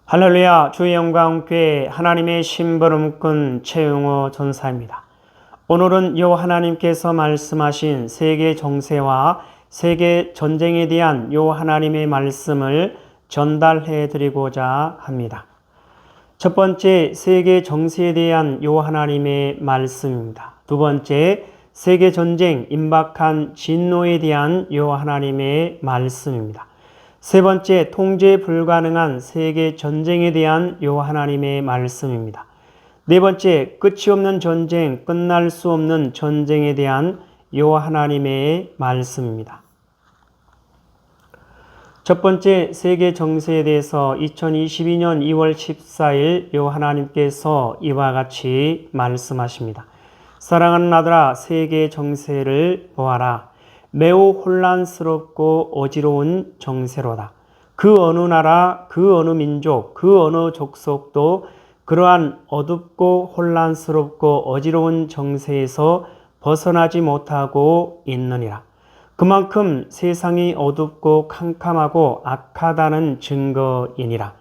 할렐루야, 주의 영광교회 하나님의 심부름꾼 최용호 전사입니다. 오늘은 요 하나님께서 말씀하신 세계 정세와 세계 전쟁에 대한 요 하나님의 말씀을 전달해 드리고자 합니다. 첫 번째, 세계 정세에 대한 요 하나님의 말씀입니다. 두 번째, 세계 전쟁 임박한 진노에 대한 요 하나님의 말씀입니다. 세 번째, 통제 불가능한 세계 전쟁에 대한 요 하나님의 말씀입니다. 네 번째, 끝이 없는 전쟁, 끝날 수 없는 전쟁에 대한 요 하나님의 말씀입니다. 첫 번째, 세계 정세에 대해서 2022년 2월 14일 요 하나님께서 이와 같이 말씀하십니다. 사랑하는 아들아, 세계 정세를 보아라. 매우 혼란스럽고 어지러운 정세로다. 그 어느 나라, 그 어느 민족, 그 어느 족속도 그러한 어둡고 혼란스럽고 어지러운 정세에서 벗어나지 못하고 있느니라. 그만큼 세상이 어둡고 캄캄하고 악하다는 증거이니라.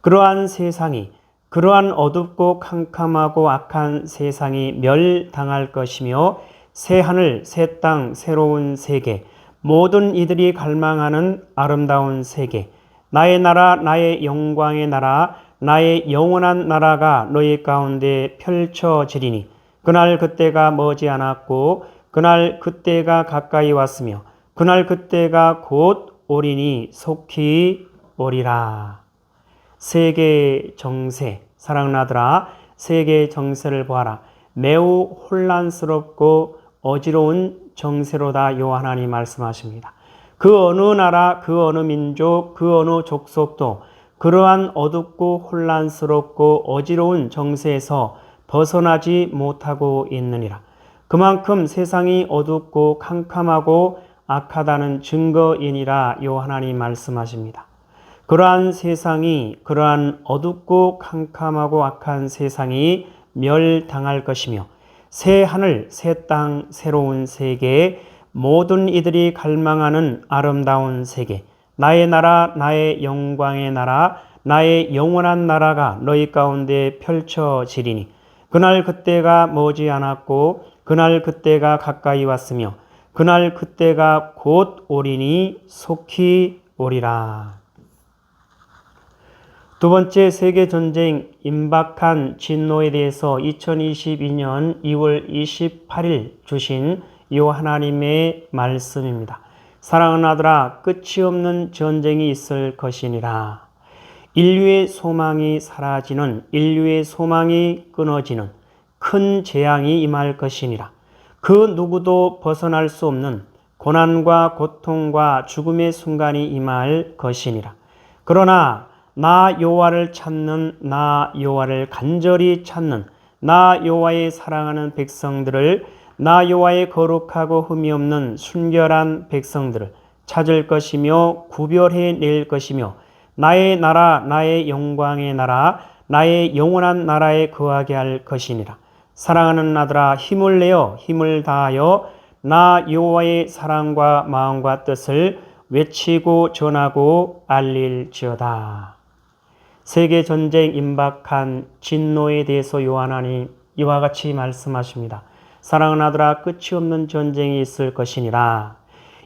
그러한 세상이, 그러한 어둡고 캄캄하고 악한 세상이 멸당할 것이며 새 하늘, 새 땅, 새로운 세계, 모든 이들이 갈망하는 아름다운 세계, 나의 나라, 나의 영광의 나라, 나의 영원한 나라가 너희 가운데 펼쳐지리니 그날 그때가 머지 않았고 그날 그때가 가까이 왔으며 그날 그때가 곧 오리니 속히 오리라. 세계 정세, 사랑나들아, 세계 정세를 보아라. 매우 혼란스럽고 어지러운 정세로다. 요 하나님 말씀하십니다. 그 어느 나라, 그 어느 민족, 그 어느 족속도 그러한 어둡고 혼란스럽고 어지러운 정세에서 벗어나지 못하고 있느니라. 그만큼 세상이 어둡고 캄캄하고 악하다는 증거이니라. 요 하나님 말씀하십니다. 그러한 세상이, 그러한 어둡고 캄캄하고 악한 세상이 멸당할 것이며 새 하늘, 새 땅, 새로운 세계, 모든 이들이 갈망하는 아름다운 세계, 나의 나라, 나의 영광의 나라, 나의 영원한 나라가 너희 가운데 펼쳐지리니 그날 그때가 머지 않았고 그날 그때가 가까이 왔으며 그날 그때가 곧 오리니 속히 오리라. 두 번째, 세계전쟁 임박한 진노에 대해서 2022년 2월 28일 주신 요 하나님의 말씀입니다. 사랑하는 아들아, 끝이 없는 전쟁이 있을 것이니라. 인류의 소망이 사라지는, 인류의 소망이 끊어지는 큰 재앙이 임할 것이니라. 그 누구도 벗어날 수 없는 고난과 고통과 죽음의 순간이 임할 것이니라. 그러나 나 여호와를 찾는, 나 여호와를 간절히 찾는, 나 여호와의 사랑하는 백성들을, 나 여호와의 거룩하고 흠이 없는 순결한 백성들을 찾을 것이며 구별해 낼 것이며 나의 나라, 나의 영광의 나라, 나의 영원한 나라에 거하게 할 것이니라. 사랑하는 아들아, 힘을 내어 힘을 다하여 나 여호와의 사랑과 마음과 뜻을 외치고 전하고 알릴지어다. 세계 전쟁 임박한 진노에 대해서 요 하나님 이와 같이 말씀하십니다. 사랑하는 아들아, 끝이 없는 전쟁이 있을 것이니라.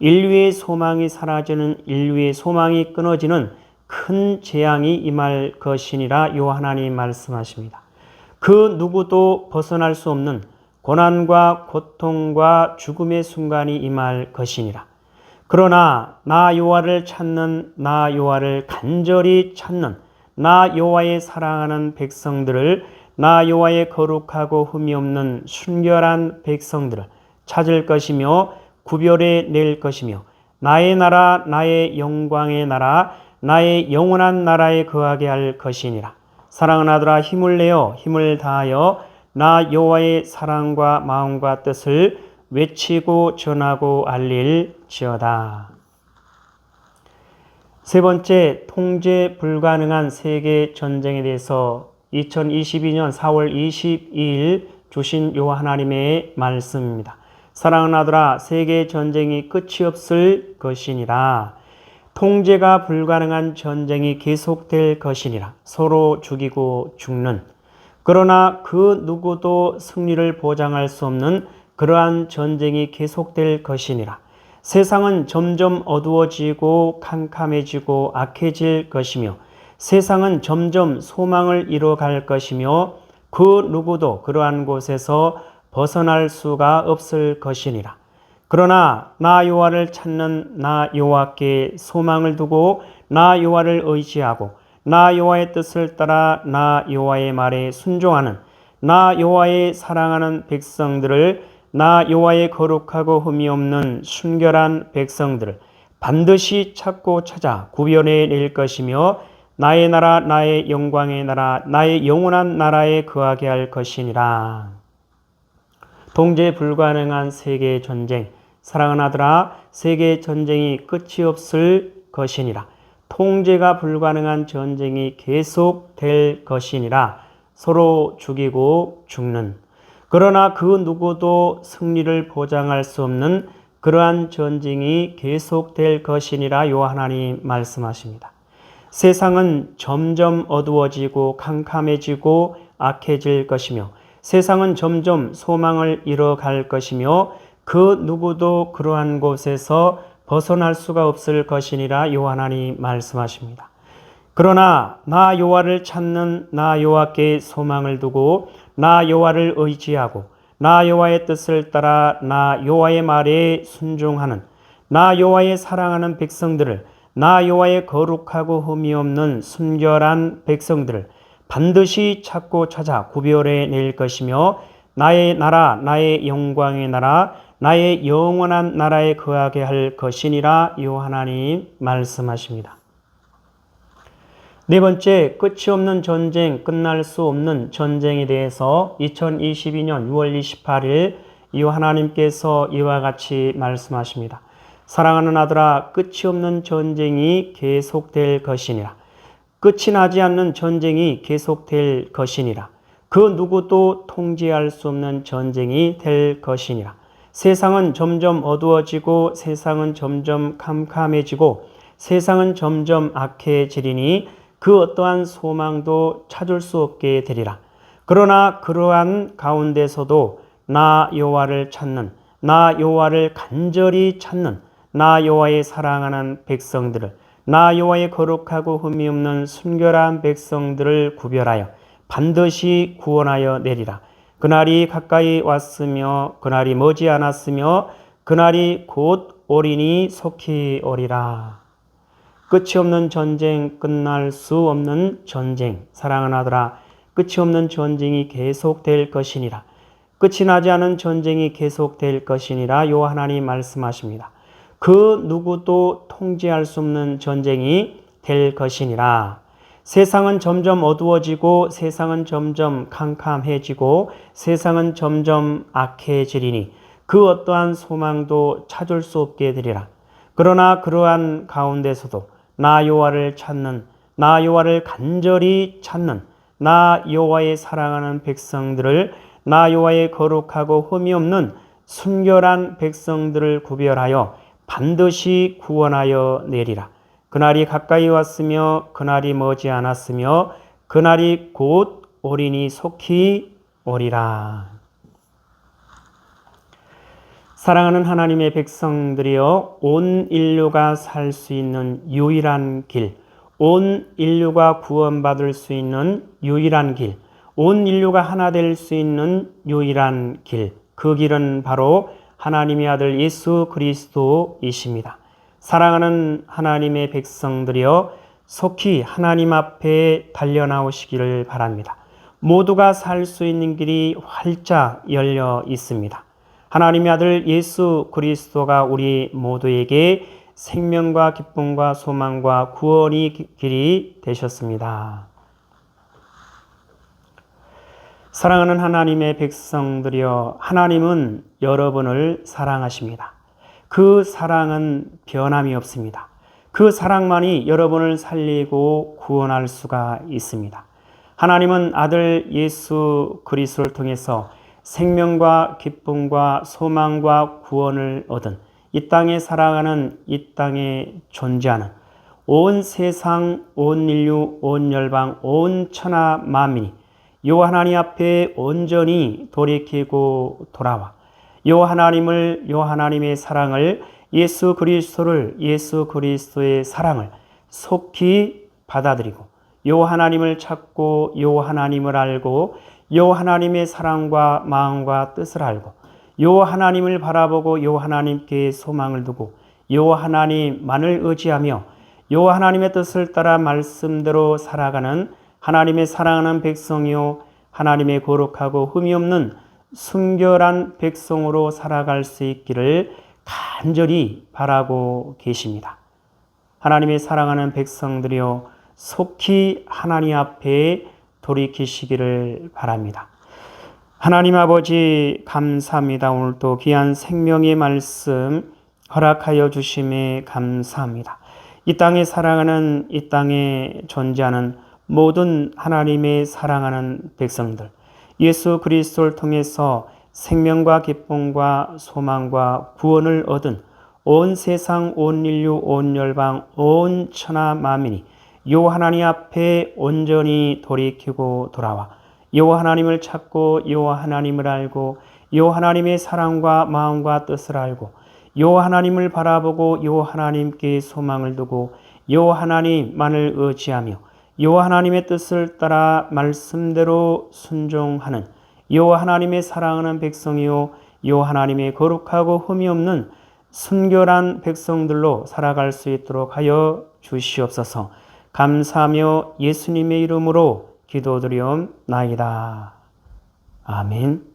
인류의 소망이 사라지는, 인류의 소망이 끊어지는 큰 재앙이 임할 것이니라. 요 하나님 말씀하십니다. 그 누구도 벗어날 수 없는 고난과 고통과 죽음의 순간이 임할 것이니라. 그러나 나 여호와를 찾는, 나 여호와를 간절히 찾는, 나 여호와의 사랑하는 백성들을, 나 여호와의 거룩하고 흠이 없는 순결한 백성들을 찾을 것이며 구별해 낼 것이며 나의 나라, 나의 영광의 나라, 나의 영원한 나라에 거하게 할 것이니라. 사랑하는 아들아, 힘을 내어 힘을 다하여 나 여호와의 사랑과 마음과 뜻을 외치고 전하고 알릴지어다. 세 번째, 통제 불가능한 세계 전쟁에 대해서 2022년 4월 22일 주신 요 하나님의 말씀입니다. 사랑하는 아들아, 세계 전쟁이 끝이 없을 것이니라. 통제가 불가능한 전쟁이 계속될 것이니라. 서로 죽이고 죽는. 그러나 그 누구도 승리를 보장할 수 없는 그러한 전쟁이 계속될 것이니라. 세상은 점점 어두워지고 캄캄해지고 악해질 것이며 세상은 점점 소망을 잃어갈 것이며 그 누구도 그러한 곳에서 벗어날 수가 없을 것이니라. 그러나 나 여호와를 찾는 나 여호와께 소망을 두고 나 여호와를 의지하고 나 여호와의 뜻을 따라 나 여호와의 말에 순종하는 나 여호와의 사랑하는 백성들을 나 여호와의 거룩하고 흠이 없는 순결한 백성들을 반드시 찾고 찾아 구별해 낼 것이며 나의 나라 나의 영광의 나라 나의 영원한 나라에 거하게 할 것이니라. 통제 불가능한 세계 전쟁. 사랑하는 아들아, 세계 전쟁이 끝이 없을 것이니라. 통제가 불가능한 전쟁이 계속될 것이니라. 서로 죽이고 죽는. 그러나 그 누구도 승리를 보장할 수 없는 그러한 전쟁이 계속될 것이니라. 여호와 하나님 말씀하십니다. 세상은 점점 어두워지고 캄캄해지고 악해질 것이며 세상은 점점 소망을 잃어갈 것이며 그 누구도 그러한 곳에서 벗어날 수가 없을 것이니라. 여호와 하나님 말씀하십니다. 그러나 나 여호와를 찾는 나 여호와께 소망을 두고 나 여호와를 의지하고 나 여호와의 뜻을 따라 나 여호와의 말에 순종하는 나 여호와의 사랑하는 백성들을 나 여호와의 거룩하고 흠이 없는 순결한 백성들을 반드시 찾고 찾아 구별해 낼 것이며 나의 나라 나의 영광의 나라 나의 영원한 나라에 거하게 할 것이니라. 여호와 하나님 말씀하십니다. 네 번째, 끝이 없는 전쟁, 끝날 수 없는 전쟁에 대해서 2022년 6월 28일 여호와 하나님께서 이와 같이 말씀하십니다. 사랑하는 아들아, 끝이 없는 전쟁이 계속될 것이니라. 끝이 나지 않는 전쟁이 계속될 것이니라. 그 누구도 통제할 수 없는 전쟁이 될 것이니라. 세상은 점점 어두워지고 세상은 점점 캄캄해지고 세상은 점점 악해지리니 그 어떠한 소망도 찾을 수 없게 되리라. 그러나 그러한 가운데서도 나 여호와를 찾는 나 여호와를 간절히 찾는 나 여호와의 사랑하는 백성들을 나 여호와의 거룩하고 흠이 없는 순결한 백성들을 구별하여 반드시 구원하여 내리라. 그날이 가까이 왔으며 그날이 머지 않았으며 그날이 곧 오리니 속히 오리라. 끝이 없는 전쟁, 끝날 수 없는 전쟁. 사랑하는 아들아, 끝이 없는 전쟁이 계속될 것이니라. 끝이 나지 않은 전쟁이 계속될 것이니라. 여호와 하나님 말씀하십니다. 그 누구도 통제할 수 없는 전쟁이 될 것이니라. 세상은 점점 어두워지고 세상은 점점 캄캄해지고 세상은 점점 악해지리니 그 어떠한 소망도 찾을 수 없게 되리라. 그러나 그러한 가운데서도 나 여호와를 찾는 나 여호와를 간절히 찾는 나 여호와의 사랑하는 백성들을 나 여호와의 거룩하고 흠이 없는 순결한 백성들을 구별하여 반드시 구원하여 내리라. 그날이 가까이 왔으며 그날이 머지 않았으며 그날이 곧 오리니 속히 오리라. 사랑하는 하나님의 백성들이여, 온 인류가 살 수 있는 유일한 길, 온 인류가 구원받을 수 있는 유일한 길, 온 인류가 하나 될 수 있는 유일한 길, 그 길은 바로 하나님의 아들 예수 그리스도이십니다. 사랑하는 하나님의 백성들이여, 속히 하나님 앞에 달려나오시기를 바랍니다. 모두가 살 수 있는 길이 활짝 열려 있습니다. 하나님의 아들 예수 그리스도가 우리 모두에게 생명과 기쁨과 소망과 구원의 길이 되셨습니다. 사랑하는 하나님의 백성들이여, 하나님은 여러분을 사랑하십니다. 그 사랑은 변함이 없습니다. 그 사랑만이 여러분을 살리고 구원할 수가 있습니다. 하나님은 아들 예수 그리스도를 통해서 생명과 기쁨과 소망과 구원을 얻은 이 땅에 살아가는 이 땅에 존재하는 온 세상, 온 인류, 온 열방, 온 천하 만민이 요 하나님 앞에 온전히 돌이키고 돌아와 요 하나님을, 요 하나님의 사랑을, 예수 그리스도의 사랑을 속히 받아들이고 요 하나님을 찾고 요 하나님을 알고 요 하나님의 사랑과 마음과 뜻을 알고 요 하나님을 바라보고 요 하나님께 소망을 두고 요 하나님만을 의지하며 요 하나님의 뜻을 따라 말씀대로 살아가는 하나님의 사랑하는 백성이요 하나님의 거룩하고 흠이 없는 순결한 백성으로 살아갈 수 있기를 간절히 바라고 계십니다. 하나님의 사랑하는 백성들이여 속히 하나님 앞에 돌이키시기를 바랍니다. 하나님 아버지 감사합니다. 오늘도 귀한 생명의 말씀 허락하여 주심에 감사합니다. 이 땅에 사랑하는, 이 땅에 존재하는 모든 하나님의 사랑하는 백성들, 예수 그리스도를 통해서 생명과 기쁨과 소망과 구원을 얻은 온 세상, 온 인류, 온 열방, 온 천하 만민이 요 하나님 앞에 온전히 돌이키고 돌아와 요 하나님을 찾고 요 하나님을 알고 요 하나님의 사랑과 마음과 뜻을 알고 요 하나님을 바라보고 요 하나님께 소망을 두고 요 하나님만을 의지하며 요 하나님의 뜻을 따라 말씀대로 순종하는 요 하나님의 사랑하는 백성이요 요 하나님의 거룩하고 흠이 없는 순결한 백성들로 살아갈 수 있도록 하여 주시옵소서. 감사하며 예수님의 이름으로 기도드리옵나이다. 아멘.